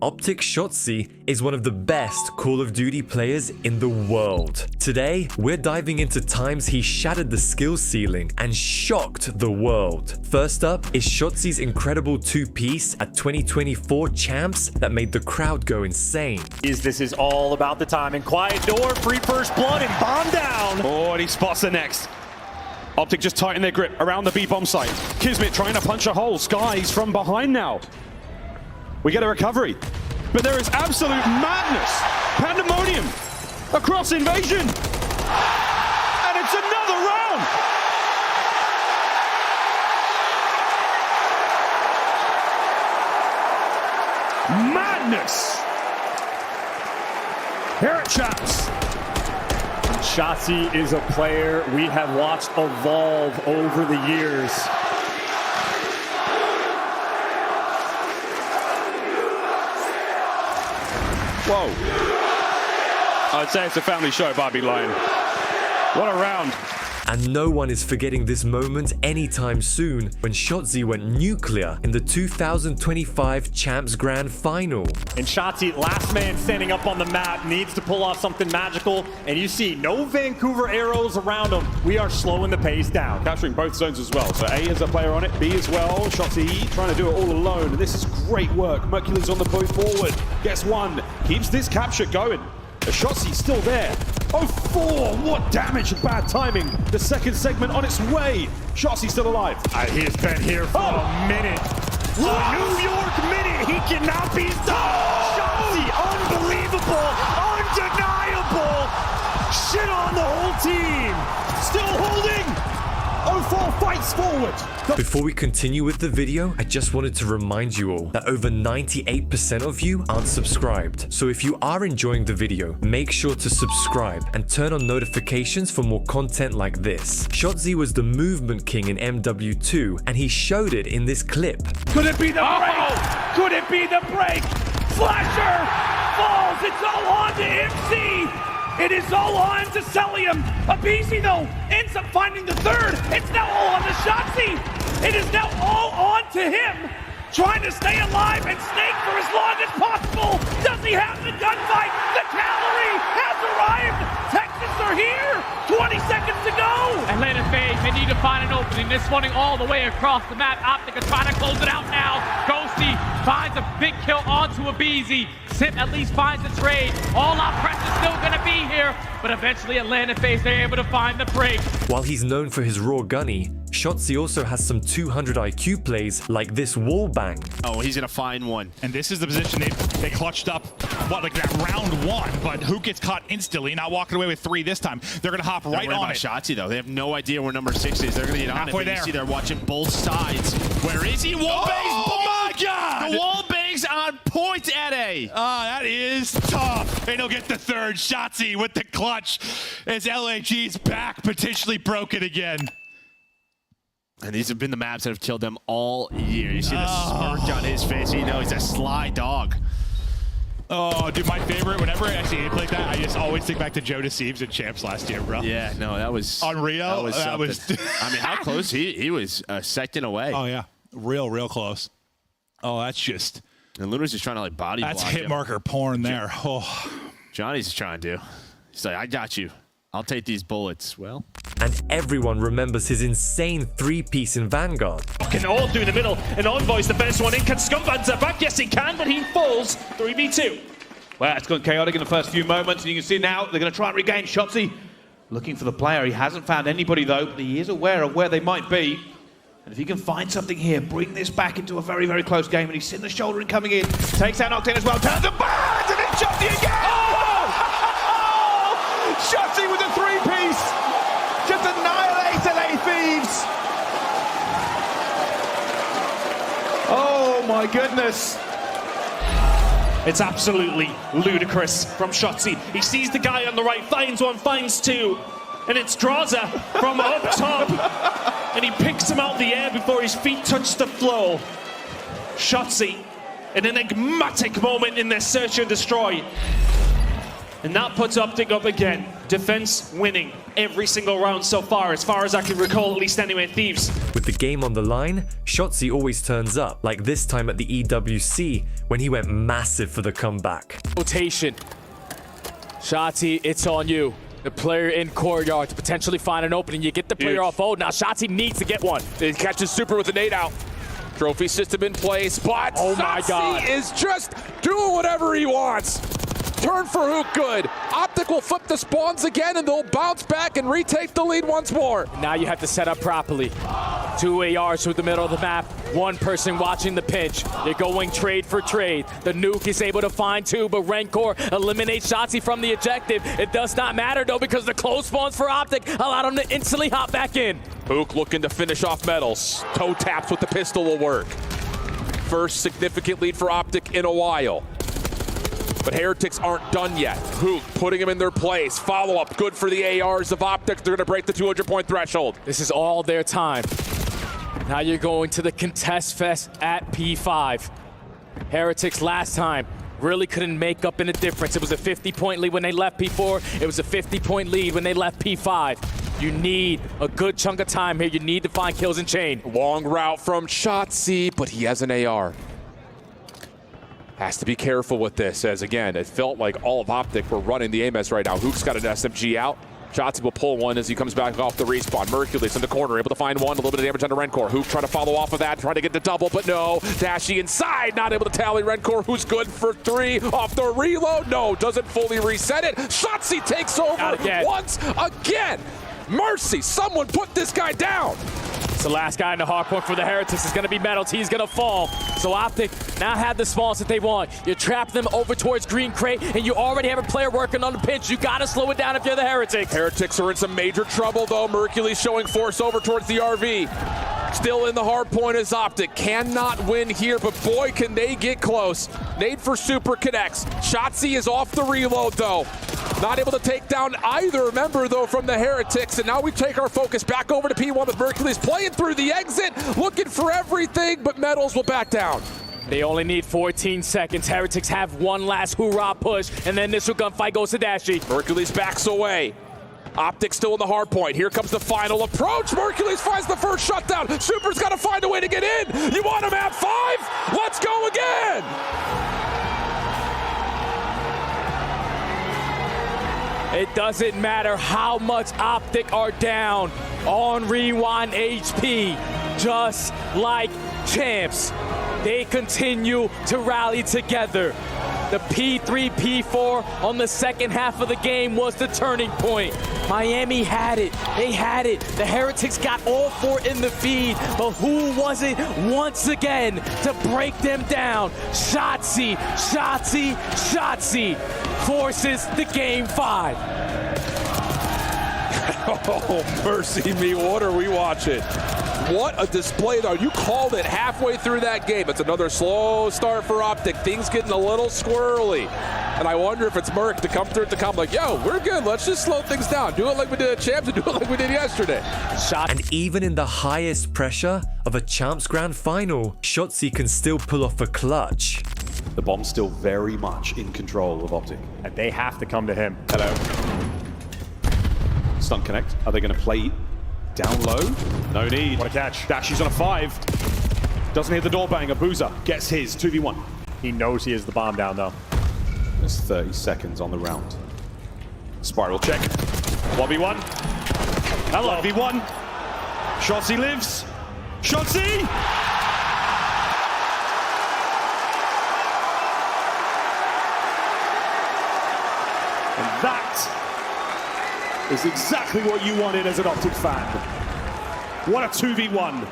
OpTic Shotzzy is one of the best Call of Duty players in the world. Today, we're diving into times he shattered the skill ceiling and shocked the world. First up is Shotzy's incredible two-piece at 2024 Champs that made the crowd go insane. This is all about the timing. Quiet door, free first blood, and bomb down. Oh, and he spots the next. OpTic just tighten their grip around the B-bomb site. Kismet trying to punch a hole. Skies from behind now. We get a recovery, but there is absolute madness, pandemonium across Invasion, and it's another round. Madness here at Chaps. Shotzzy is a player we have watched evolve over the years. Whoa. I'd say it's a family show, Barbie Lion. What a round. And no one is forgetting this moment anytime soon when Shotzzy went nuclear in the 2025 Champs Grand Final. And Shotzzy, last man standing up on the map, needs to pull off something magical. And you see no Vancouver arrows around him. We are slowing the pace down. Capturing both zones as well. So A is a player on it, B as well. Shotzzy trying to do it all alone. And this is great work. Mercules on the move forward. Gets one. Keeps this capture going. The Shotzzy still there. Oh, 4! What damage and bad timing. The second segment on its way. Shotzzy still alive. He's been here for a minute. A New York minute. He cannot be stopped. Shotzzy, unbelievable, undeniable. Shit on the whole team. Still holding. 04 fights forward. Before we continue with the video, I just wanted to remind you all that over 98% of you aren't subscribed. So if you are enjoying the video, make sure to subscribe and turn on notifications for more content like this. Shotzzy was the movement king in MW2 and he showed it in this clip. Could it be the break? Could it be the break? Flasher falls. It's all on to MC. It is all on to Celium. Abizi, though, ends up finding the third. It's now all on to Shotzzy. It is now all on to him, trying to stay alive and snake for as long as possible. Does he have the gunfight? The cavalry has arrived. Texans are here. 20 seconds to go. Atlanta FaZe, they need to find an opening. They're swanning all the way across the map. OpTic are trying to close it out now. Ghosty finds a big kill onto Abizi. Sip at least finds the trade. All out press is still going to be here, but eventually Atlanta FaZe, they're able to find the break. While he's known for his raw gunny, Shotzzy also has some 200 IQ plays like this wall bang. Oh, he's gonna find one. And this is the position they clutched up, like that round one, but who gets caught instantly, not walking away with 3 this time. They're gonna hop right on it. Shotzzy, though. They have no idea where number 6 is. They're gonna get on it, but you see they're watching both sides. Where is he? Wall bangs! Oh my God! The wall bangs on point, Eddie! That is tough. And he'll get the third. Shotzzy with the clutch as LAG's back, potentially broken again. And these have been the maps that have killed them all year. You see the smirk on his face. You know he's a sly dog. Oh, dude, my favorite, whenever I see him like that, I just always think back to Joe DeCeves and Champs last year, bro. Yeah, no, that was... Unreal. That was I mean, how close? He was a second away. Oh, yeah. Real close. Oh, that's just... And Luna's just trying to, like, body block That's hit him. marker porn there. Oh. Johnny's just trying to do. He's like, I got you. I'll take these bullets. Well... And everyone remembers his insane 3-piece in Vanguard. Can all through the middle, and Envoy's the best one in. Can Scump answer back? Yes, he can, but he falls. 3v2. Well, it's gone chaotic in the first few moments, and you can see now they're going to try and regain. Shotzzy looking for the player. He hasn't found anybody, though, but he is aware of where they might be. And if he can find something here, bring this back into a very, very close game, and he's sitting the shoulder and coming in. Takes out Octane as well, turns and burns, and it's Shotzzy again! Oh! Shotzzy with a 3-piece! Just annihilate LA Thieves! Oh my goodness! It's absolutely ludicrous from Shotzzy. He sees the guy on the right, finds one, finds two, and it's Draza from up top, and he picks him out the air before his feet touch the floor. Shotzzy, an enigmatic moment in their search and destroy, and that puts OpTic up again. defense winning every single round so far as I can recall, at least anyway, Thieves. With the game on the line, Shotzzy always turns up, like this time at the EWC when he went massive for the comeback. Rotation. Shotzzy, it's on you. The player in courtyard to potentially find an opening. You get the player off hold. Now Shotzzy needs to get one. He catches Super with a nade out. Trophy system in place, but oh my God, Shotzzy is just doing whatever he wants. Turn for Hook good. OpTic will flip the spawns again and they'll bounce back and retake the lead once more. Now you have to set up properly. 2 ARs through the middle of the map. One person watching the pinch. They're going trade for trade. The nuke is able to find 2, but Rancor eliminates Shotzzy from the objective. It does not matter though because the close spawns for OpTic allowed him to instantly hop back in. Hook looking to finish off Metals. Toe taps with the pistol will work. First significant lead for OpTic in a while. But Heretics aren't done yet. Hook putting them in their place. Follow-up good for the ARs of OpTic. They're going to break the 200-point threshold. This is all their time. Now you're going to the contest fest at P5. Heretics last time really couldn't make up in a difference. It was a 50-point lead when they left P4. It was a 50-point lead when they left P5. You need a good chunk of time here. You need to find kills in chain. Long route from Shotzzy, but he has an AR. Has to be careful with this, as again, it felt like all of OpTic were running the AMS right now. Hook's got an SMG out. Shotzzy will pull one as he comes back off the respawn. Mercules in the corner, able to find one, a little bit of damage under Rencor. Hook trying to follow off of that, trying to get the double, but no. Dashy inside, not able to tally Rencor, who's good for 3 off the reload. No, doesn't fully reset it. Shotzzy takes over once again. Mercy, someone put this guy down. It's the last guy in the hardpoint for the Heretics is going to be Metals. He's going to fall. So OpTic now have the spawns that they want. You trap them over towards Green Crate, and you already have a player working on the pinch. You got to slow it down if you're the Heretics. Heretics are in some major trouble, though. Mercules showing force over towards the RV. Still in the hard point is OpTic. Cannot win here, but boy, can they get close. Nade for Super connects. Shotzzy is off the reload, though. Not able to take down either member, though, from the Heretics. And now we take our focus back over to P1 with Mercules playing through the exit, looking for everything, but Metals will back down. They only need 14 seconds. Heretics have one last hoorah push, and the initial gunfight goes to Dashy. Mercules backs away. OpTic still in the hard point. Here comes the final approach. Mercules finds the first shutdown. Super's got to find a way to get in. You want him at 5? Let's go again. It doesn't matter how much OpTic are down on rewind HP, just like champs. They continue to rally together. The P3, P4 on the second half of the game was the turning point. Miami had it. They had it. The Heretics got all 4 in the feed, but who was it once again to break them down? Shotzzy, Shotzzy, Shotzzy forces the game 5. Oh, mercy me, what are we watching? What a display, though. You called it halfway through that game. It's another slow start for OpTic. Things getting a little squirrely. And I wonder if it's Merc to come through at the come like, yo, we're good. Let's just slow things down. Do it like we did at Champs and do it like we did yesterday. And even in the highest pressure of a Champs Grand Final, Shotzzy can still pull off a clutch. The bomb's still very much in control of OpTic. And they have to come to him. Hello. Stun connect. Are they going to play down low? No need. What a catch. Dashy's on a 5. Doesn't hear the door bang. Abuza gets his 2v1. He knows he has the bomb down, though. There's 30 seconds on the round. Spiral check. 1v1. Hello. 1v1. Shotzzy lives. Shotzzy! And that is exactly what you wanted as an OpTic fan. What a 2v1.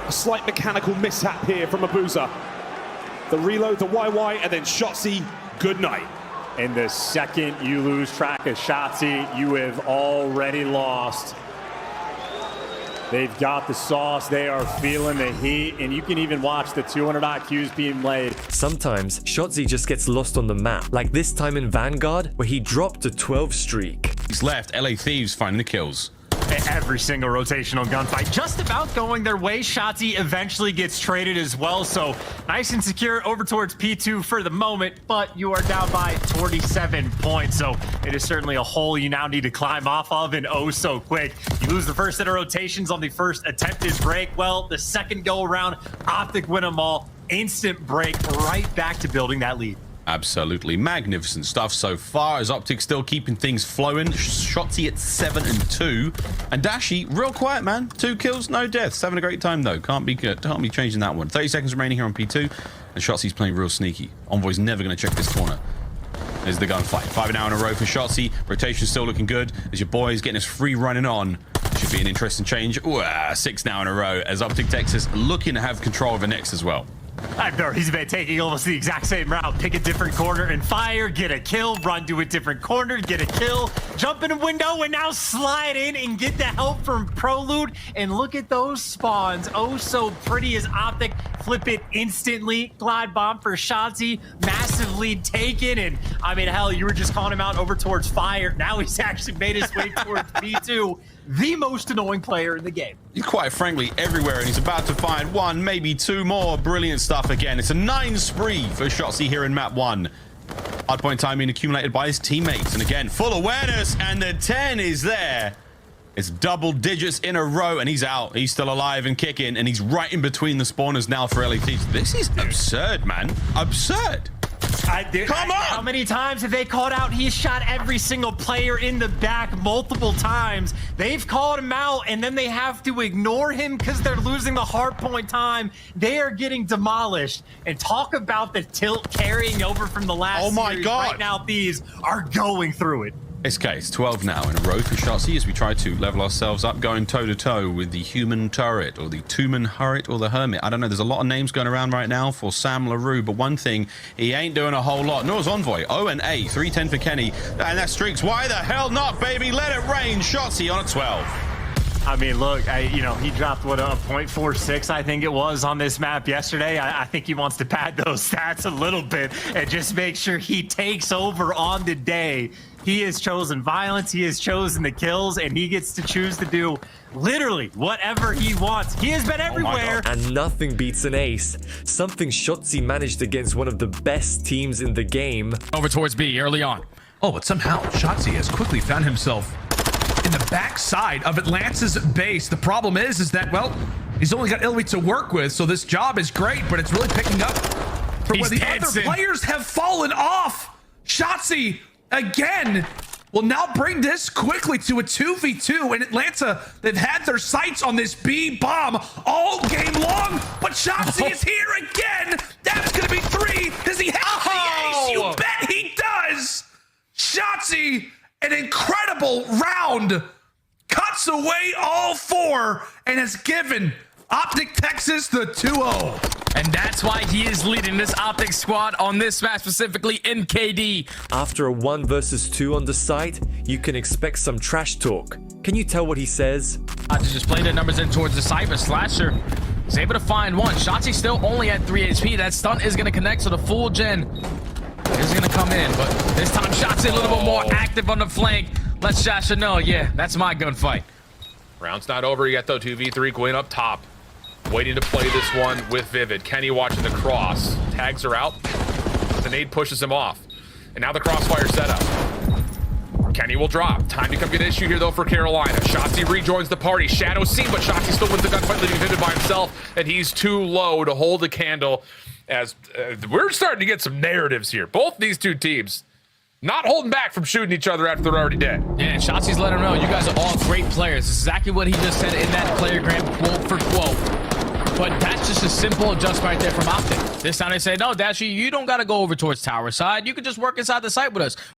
A slight mechanical mishap here from Abuza. The reload, the YY, and then Shotzzy, good night. And the second you lose track of Shotzzy, you have already lost. They've got the sauce, they are feeling the heat, and you can even watch the 200 IQs being laid. Sometimes, Shotzzy just gets lost on the map, like this time in Vanguard, where he dropped a 12 streak. He's left, LA Thieves finding the kills. every single rotational gunfight just about going their way. Shotzzy eventually gets traded as well, so nice and secure over towards P2 for the moment, but you are down by 27 points, so it is certainly a hole you now need to climb off of, and oh so quick. You lose the first set of rotations on the first attempted break. Well, the second go around, OpTic win them all. Instant break, right back to building that lead. Absolutely magnificent stuff so far, as OpTic still keeping things flowing. Shotzzy at 7-2, and Dashy real quiet, man. 2 kills, no deaths. Having a great time though. Can't be changing that one. 30 seconds remaining here on P2, and Shotzy's playing real sneaky. Envoy's never going to check this corner. There's the gunfight. 5 now in a row for Shotzzy. Rotation still looking good as your boy is getting his free running on. Should be an interesting change. Ooh, 6 now in a row as OpTic Texas looking to have control of the next as well. He's been taking almost the exact same route. Pick a different corner and fire, get a kill, run to a different corner, get a kill, jump in a window, and now slide in and get the help from Prolude. And look at those spawns. Oh, so pretty as OpTic flip it instantly. Glide bomb for Shotzzy. Massive lead taken. And I mean, hell, you were just calling him out over towards fire. Now he's actually made his way towards P2. The most annoying player in the game. He's quite frankly everywhere, and he's about to find 1, maybe 2 more. Brilliant stuff again. It's a 9 spree for Shotzzy here in map 1. Hardpoint time being accumulated by his teammates, and again, full awareness, and the 10 is there. It's double digits in a row, and he's out. He's still alive and kicking, and he's right in between the spawners now for LATs. This is absurd, man. Absurd. Come on! How many times have they called out? He's shot every single player in the back multiple times. They've called him out, and then they have to ignore him because they're losing the hardpoint time. They are getting demolished. And talk about the tilt carrying over from the last Oh my series. God. Right now, these are going through it. It's case 12 now in a row for Shotzzy as we try to level ourselves up, going toe-to-toe with the human turret, or the two-man hurret, or the hermit. I don't know, there's a lot of names going around right now for Sam LaRue, but one thing, he ain't doing a whole lot, nor is Envoy. 0-8, 310 for Kenny, and that streaks. Why the hell not, baby? Let it rain. Shotzzy on a 12. I mean, look, he dropped, what, a .46, I think it was, on this map yesterday. I think he wants to pad those stats a little bit and just make sure he takes over on the day. He has chosen violence, he has chosen the kills, and he gets to choose to do literally whatever he wants. He has been everywhere. And nothing beats an ace. Something Shotzzy managed against one of the best teams in the game. Over towards B early on. Oh, but somehow Shotzzy has quickly found himself in the backside of Atlanta's base. The problem is that, well, he's only got Ilvi to work with, so this job is great, but it's really picking up for where the other players have fallen off. Shotzzy, again, will now bring this quickly to a 2v2, and Atlanta, they've had their sights on this B bomb all game long, but Shotzzy is here again. That's gonna be 3. Does he have the ace? You bet he does. Shotzzy, an incredible round, cuts away all 4 and has given OpTic Texas the 2-0. And that's why he is leading this OpTic squad on this match, specifically in KD. After a 1 versus 2 on the site, you can expect some trash talk. Can you tell what he says? To just play the numbers in towards the site, but Slasher is able to find 1. Shotzzy still only at 3 HP. That stun is going to connect, so the full gen is going to come in, but this time Shotzzy a little bit more active on the flank. Let Shasha know, yeah, that's my gunfight. Round's not over yet though. 2v3 going up top. Waiting to play this one with Vivid. Kenny watching the cross. Tags are out. The nade pushes him off. And now the crossfire setup. Kenny will drop. Time to come get an issue here though for Carolina. Shotzzy rejoins the party. Shadow seen, but Shotzzy still wins the gunfight, leaving Vivid by himself. And he's too low to hold the candle. As we're starting to get some narratives here. Both these two teams not holding back from shooting each other after they're already dead. Yeah, and Shotzy's letting him know you guys are all great players. This is exactly what he just said in that playergram, quote for quote. But that's just a simple adjustment right there from OpTic. This time they say, no, Dashy, you don't got to go over towards tower side. You can just work inside the site with us.